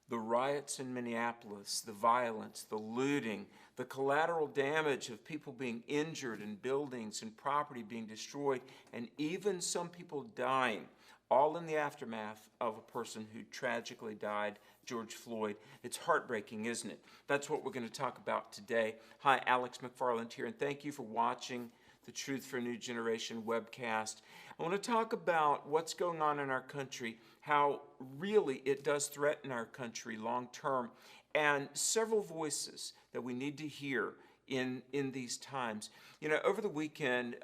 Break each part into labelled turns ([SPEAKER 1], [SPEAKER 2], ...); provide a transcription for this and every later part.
[SPEAKER 1] The riots in Minneapolis, the violence, the looting, the collateral damage of people being injured and buildings and property being destroyed, and even some people dying, all in the aftermath of a person who tragically died, George Floyd. It's heartbreaking, isn't it? That's what we're going to talk about today. Hi, Alex McFarland here, and thank you for watching the Truth for a New Generation webcast. I want to talk about what's going on in our country, how really it does threaten our country long term, and several voices that we need to hear in these times. You know, over the weekend,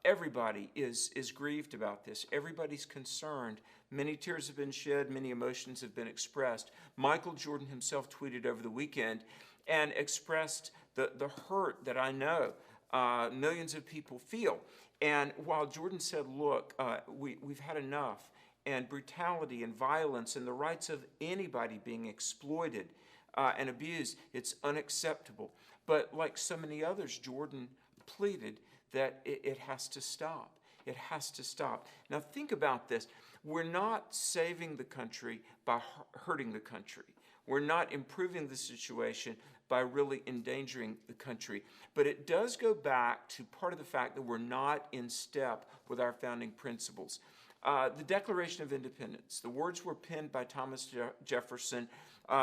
[SPEAKER 1] everybody is grieved about this. Everybody's concerned. Many tears have been shed. Many emotions have been expressed. Michael Jordan himself tweeted over the weekend and expressed the hurt that I know millions of people feel. And while Jordan said, look, we've had enough, and brutality and violence and the rights of anybody being exploited and abused, it's unacceptable. But like so many others, Jordan pleaded that it has to stop. It has to stop. Now think about this. We're not saving the country by hurting the country. We're not improving the situation by really endangering the country. But it does go back to part of the fact that we're not in step with our founding principles. The Declaration of Independence, the words were penned by Thomas Jefferson.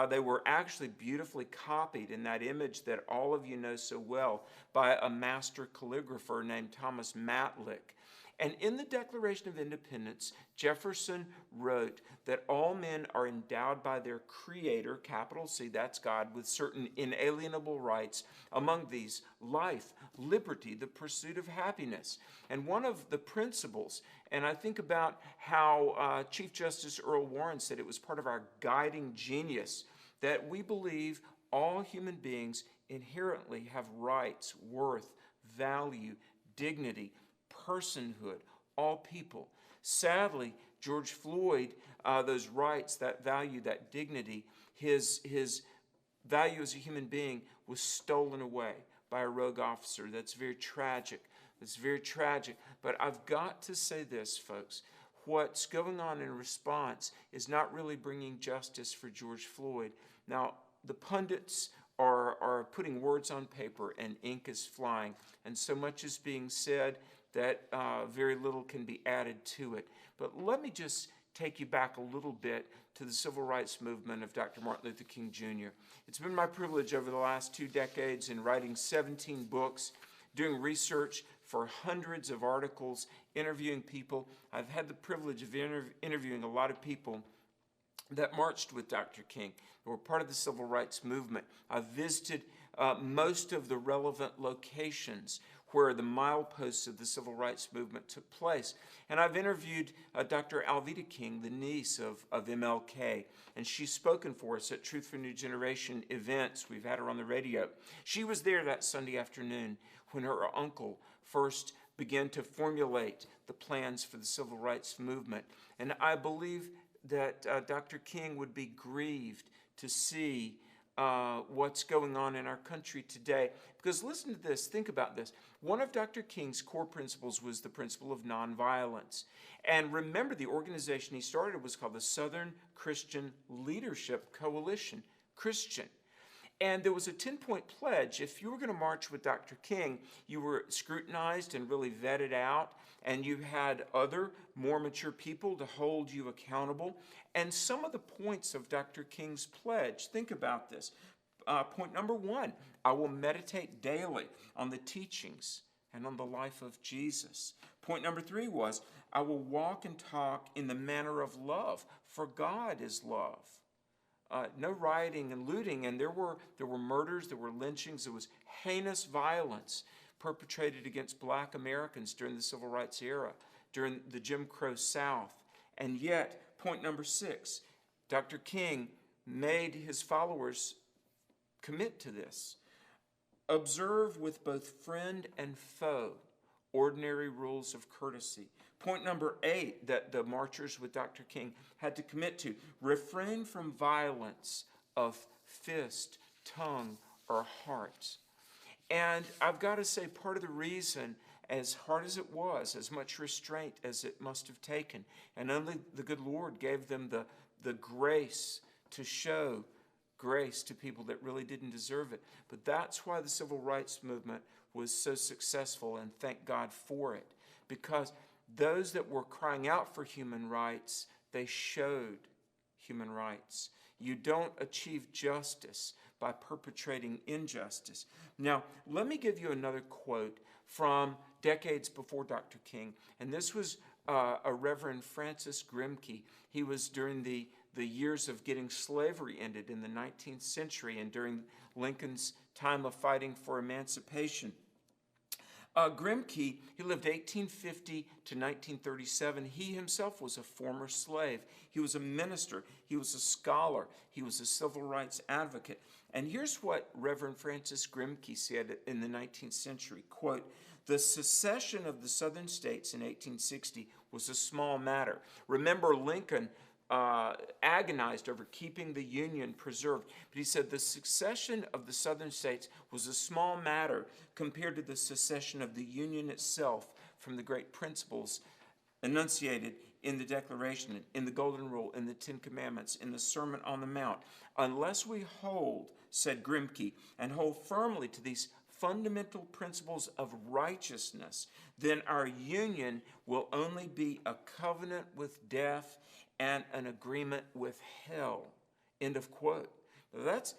[SPEAKER 1] They were actually beautifully copied in that image that all of you know so well by a master calligrapher named Thomas Matlick. And in the Declaration of Independence, Jefferson wrote that all men are endowed by their Creator, capital C, that's God, with certain inalienable rights, among these life, liberty, the pursuit of happiness. And one of the principles, and I think about how Chief Justice Earl Warren said it was part of our guiding genius, that we believe all human beings inherently have rights, worth, value, dignity, personhood, all people. Sadly, George Floyd, those rights, that value, that dignity, his value as a human being was stolen away by a rogue officer. That's very tragic. It's very tragic. But I've got to say this, folks. What's going on in response is not really bringing justice for George Floyd. Now, the pundits are putting words on paper and ink is flying, and so much is being said that very little can be added to it. But let me just take you back a little bit to the civil rights movement of Dr. Martin Luther King Jr. It's been my privilege over the last 2 decades in writing 17 books, doing research for hundreds of articles, interviewing people. I've had the privilege of interviewing a lot of people that marched with Dr. King, that were part of the civil rights movement. I've visited most of the relevant locations where the mileposts of the civil rights movement took place. And I've interviewed Dr. Alveda King, the niece of MLK, and she's spoken for us at Truth for a New Generation events. We've had her on the radio. She was there that Sunday afternoon when her uncle first began to formulate the plans for the civil rights movement. And I believe that Dr. King would be grieved to see what's going on in our country today. Because listen to this, think about this. One of Dr. King's core principles was the principle of nonviolence. And remember, the organization he started was called the Southern Christian Leadership Coalition, Christian. And there was a 10-point pledge. If you were going to march with Dr. King, you were scrutinized and really vetted out, and you had other more mature people to hold you accountable. And some of the points of Dr. King's pledge, think about this. Point number 1, I will meditate daily on the teachings and on the life of Jesus. Point number 3 was, I will walk and talk in the manner of love, for God is love. No rioting and looting, and there were murders, there were lynchings, there was heinous violence perpetrated against black Americans during the civil rights era, during the Jim Crow South. And yet, point number 6, Dr. King made his followers commit to this. Observe with both friend and foe ordinary rules of courtesy. Point number 8 that the marchers with Dr. King had to commit to: refrain from violence of fist, tongue, or heart. And I've got to say, part of the reason, as hard as it was, as much restraint as it must have taken, and only the good Lord gave them the grace to show grace to people that really didn't deserve it. But that's why the civil rights movement was so successful, and thank God for it. Because those that were crying out for human rights, they showed human rights. You don't achieve justice by perpetrating injustice. Now, let me give you another quote from decades before Dr. King, and this was a Rev Francis Grimke. He was during the years of getting slavery ended in the 19th century and during Lincoln's time of fighting for emancipation. Grimke, he lived 1850 to 1937. He himself was a former slave. He was a minister. He was a scholar. He was a civil rights advocate. And here's what Reverend Francis Grimke said in the 19th century, quote, "The secession of the southern states in 1860 was a small matter. Remember, Lincoln agonized over keeping the Union preserved. But he said the secession of the southern states was a small matter compared to the secession of the Union itself from the great principles enunciated in the Declaration, in the Golden Rule, in the Ten Commandments, in the Sermon on the Mount. Unless we hold," said Grimke, "and hold firmly to these fundamental principles of righteousness, then our union will only be a covenant with death and an agreement with hell." End of quote. That's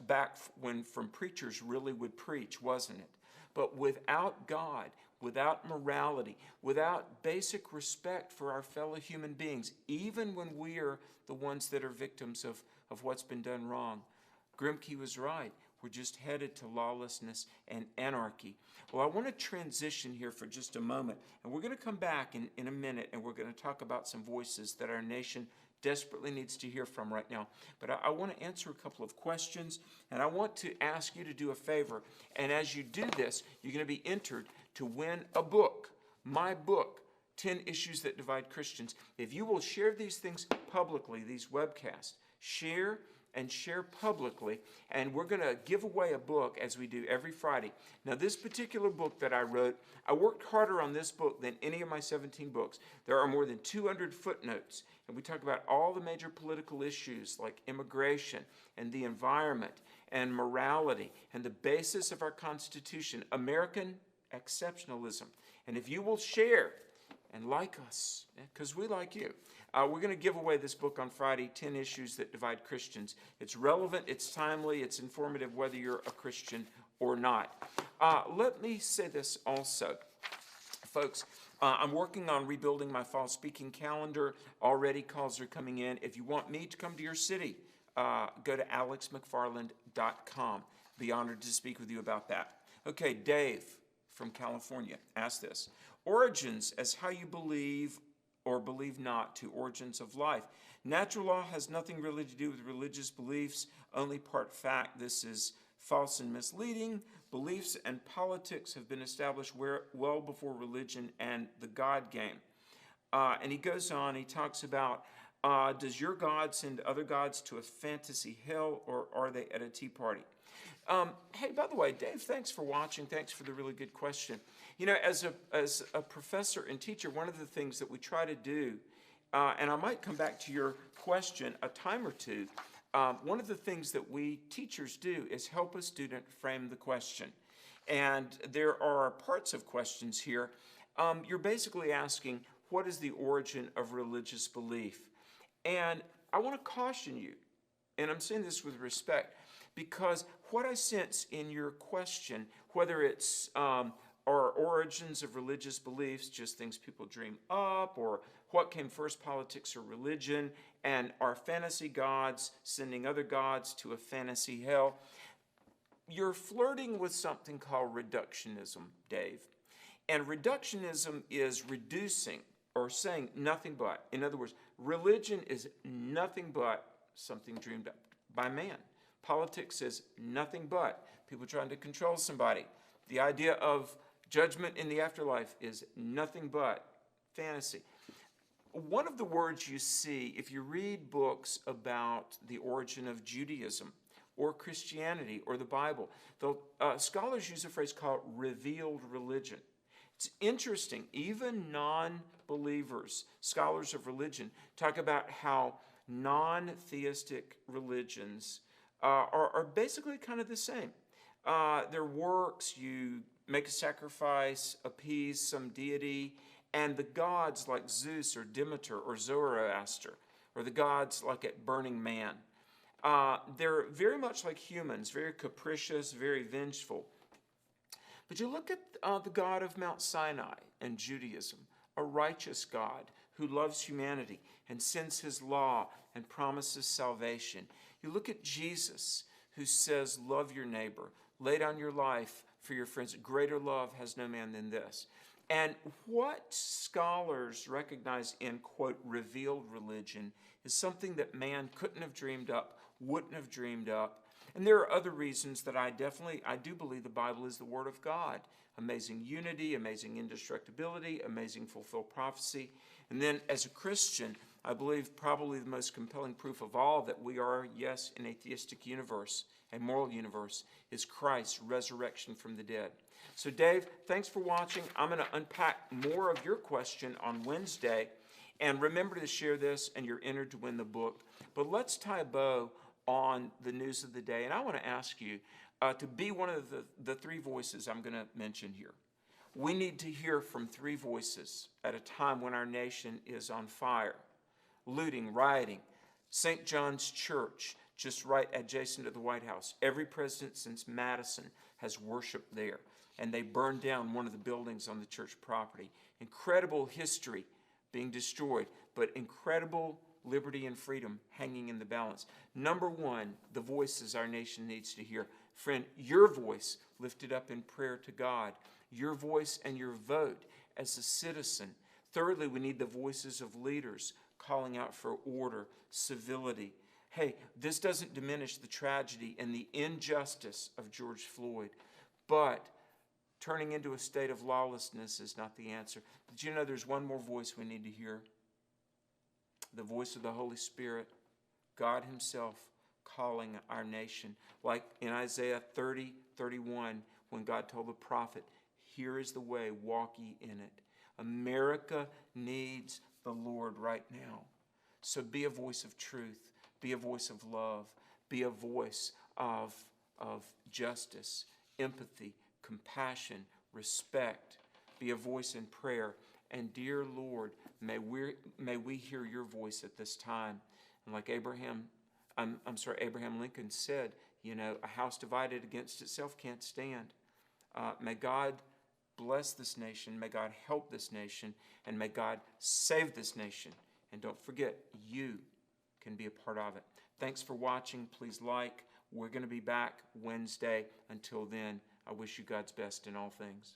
[SPEAKER 1] back when from preachers really would preach, wasn't it? But without God, without morality, without basic respect for our fellow human beings, even when we are the ones that are victims of what's been done wrong, Grimke was right. We're just headed to lawlessness and anarchy. Well, I want to transition here for just a moment, and we're going to come back in a minute, and we're going to talk about some voices that our nation desperately needs to hear from right now. But I want to answer a couple of questions, and I want to ask you to do a favor. And as you do this, you're going to be entered to win a book, my book, 10 Issues That Divide Christians. If you will share these things publicly, these webcasts, share publicly, and we're going to give away a book as we do every Friday. Now, this particular book that I wrote, I worked harder on this book than any of my 17 books. There are more than 200 footnotes, and we talk about all the major political issues like immigration and the environment and morality and the basis of our Constitution, American exceptionalism. And if you will share and like us, because we like you, we're going to give away this book on Friday, 10 Issues That Divide Christians. It's relevant, it's timely, it's informative whether you're a Christian or not. Let me say this also. Folks, I'm working on rebuilding my fall speaking calendar. Already calls are coming in. If you want me to come to your city, go to alexmcfarland.com. Be honored to speak with you about that. Okay, Dave from California asked this. Origins as how you believe or believe not to origins of life. Natural law has nothing really to do with religious beliefs, only part fact. This is false and misleading. Beliefs and politics have been established well before religion and the God game. And he goes on, he talks about, does your God send other gods to a fantasy hell, or are they at a tea party? Hey, by the way, Dave, thanks for watching. Thanks for the really good question. You know, as a professor and teacher, one of the things that we try to do, and I might come back to your question a time or two, one of the things that we teachers do is help a student frame the question. And there are parts of questions here. You're basically asking, what is the origin of religious belief? And I want to caution you, and I'm saying this with respect, because what I sense in your question, whether it's our origins of religious beliefs, just things people dream up, or what came first, politics or religion, and our fantasy gods sending other gods to a fantasy hell, you're flirting with something called reductionism, Dave. And reductionism is reducing or saying nothing but. In other words, religion is nothing but something dreamed up by man. Politics is nothing but people trying to control somebody. The idea of judgment in the afterlife is nothing but fantasy. One of the words you see if you read books about the origin of Judaism or Christianity or the Bible, scholars use a phrase called revealed religion. It's interesting, even non-believers, scholars of religion, talk about how non-theistic religions are basically kind of the same. Their works, you make a sacrifice, appease some deity, and the gods like Zeus or Demeter or Zoroaster, or the gods like at Burning Man, they're very much like humans, very capricious, very vengeful. But you look at the God of Mount Sinai and Judaism, a righteous God who loves humanity and sends his law and promises salvation. You look at Jesus, who says, love your neighbor, lay down your life for your friends. Greater love has no man than this. And what scholars recognize in, quote, revealed religion is something that man couldn't have dreamed up, wouldn't have dreamed up. And there are other reasons that I do believe the Bible is the Word of God. Amazing unity, amazing indestructibility, amazing fulfilled prophecy. And then as a Christian, I believe probably the most compelling proof of all that we are, yes, an atheistic universe, a moral universe, is Christ's resurrection from the dead. So Dave, thanks for watching. I'm going to unpack more of your question on Wednesday. And remember to share this and you're entered to win the book. But let's tie a bow on the news of the day. And I want to ask you to be one of the three voices I'm going to mention here. We need to hear from three voices at a time when our nation is on fire. Looting, rioting. St. John's Church, just right adjacent to the White House. Every president since Madison has worshiped there. And they burned down one of the buildings on the church property. Incredible history being destroyed, but incredible liberty and freedom hanging in the balance. Number one, the voices our nation needs to hear. Friend, your voice lifted up in prayer to God. Your voice and your vote as a citizen. Thirdly, we need the voices of leaders calling out for order, civility. Hey, this doesn't diminish the tragedy and the injustice of George Floyd, but turning into a state of lawlessness is not the answer. Did you know there's one more voice we need to hear? The voice of the Holy Spirit, God himself calling our nation. Like in Isaiah 30:31, when God told the prophet, here is the way, walk ye in it. America needs the Lord right now. So be a voice of truth, be a voice of love, be a voice of justice, empathy, compassion, respect. Be a voice in prayer. And dear Lord, may we hear your voice at this time. And like Abraham Lincoln said, you know, a house divided against itself can't stand. May God bless this nation. May God help this nation. And may God save this nation. And don't forget, you can be a part of it. Thanks for watching. Please like. We're going to be back Wednesday. Until then, I wish you God's best in all things.